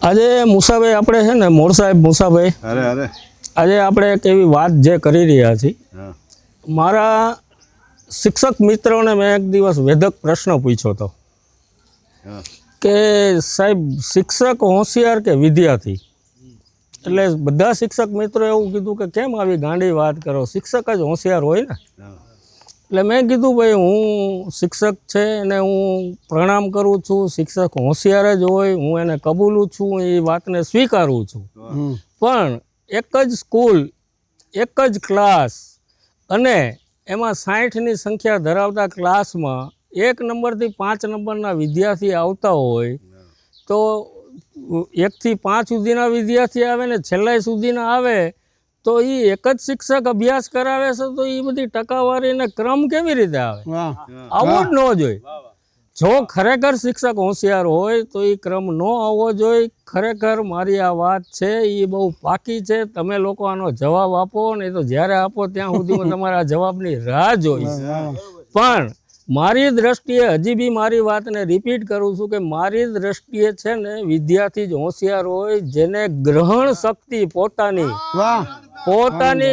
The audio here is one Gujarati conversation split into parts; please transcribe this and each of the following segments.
આજે મુસાભાઈ આપણે છે ને મોર સાહેબ મુસાભાઈ અરે અરે આજે આપણે એક એવી વાત જે કરી રહ્યા છીએ મારા શિક્ષક મિત્રોને મેં એક દિવસ વેધક પ્રશ્ન પૂછ્યો હતો કે સાહેબ શિક્ષક હોશિયાર કે વિદ્યાર્થી એટલે બધા શિક્ષક મિત્રો એવું કીધું કે કેમ આવી ગાંડી વાત કરો શિક્ષક જ હોશિયાર હોય ને એટલે મેં કીધું ભાઈ હું શિક્ષક છે અને હું પ્રણામ કરું છું શિક્ષક હોશિયાર જ હોય હું એને કબૂલું છું એ વાતને સ્વીકારું છું પણ એક જ સ્કૂલ એક જ ક્લાસ અને એમાં 60ની સંખ્યા ધરાવતા ક્લાસમાં 1 નંબરથી 5 નંબરના વિદ્યાર્થી આવતા હોય તો 1 થી 5 સુધીના વિદ્યાર્થી આવે ને છેલ્લા સુધીના આવે તો એ એક જ શિક્ષક અભ્યાસ કરાવે છે તો એ બધી ટકાવારીને ક્રમ કેવી રીતે આવે આવું જ ન જોઈએ જો ખરેખર શિક્ષક હોશિયાર હોય તો એ ક્રમ ન આવવો જોઈએ ખરેખર મારી આ વાત છે એ બહુ પાકી છે તમે લોકો આનો જવાબ આપો ને તો જ્યારે આપો ત્યાં સુધી હું તમારા જવાબની રાહ જોઈશ પણ મારી દ્રષ્ટિએ હજી બી મારી વાતને રિપીટ કરું છું કે મારી દ્રષ્ટિએ છે ને વિદ્યાર્થી જ હોશિયાર હોય જેને ગ્રહણ શક્તિ પોતાની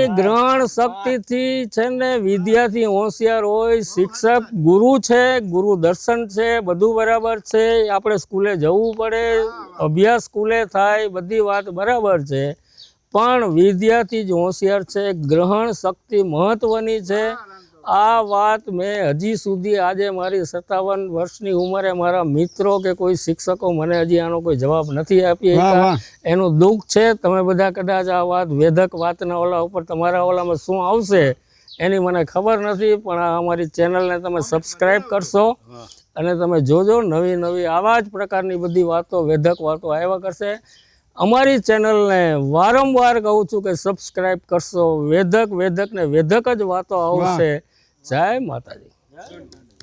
ગ્રહણ શક્તિથી છે ને વિદ્યાર્થી હોશિયાર હોય શિક્ષક ગુરુ છે ગુરુ દર્શન છે બધું બરાબર છે આપણે સ્કૂલે જવું પડે અભ્યાસ સ્કૂલે થાય બધી વાત બરાબર છે પણ વિદ્યાર્થી જ હોશિયાર છે ગ્રહણ શક્તિ મહત્વની છે આ વાત મેં હજી સુધી આજે મારી 57 વર્ષની ઉંમરે મારા મિત્રો કે કોઈ શિક્ષકો મને હજી આનો કોઈ જવાબ નથી આપી એનું દુઃખ છે તમે બધા કદાચ આ વાત વેધક વાતના ઓલા ઉપર તમારા ઓલામાં શું આવશે એની મને ખબર નથી પણ આ અમારી ચેનલને તમે સબસ્ક્રાઈબ કરશો અને તમે જોજો નવી નવી આવા જ પ્રકારની બધી વાતો વેધક વાતો આવ્યા કરશે અમારી ચેનલને વારંવાર કહું છું કે સબસ્ક્રાઈબ કરશો વેધક ને વેધક જ વાતો આવશે જય માતાજી।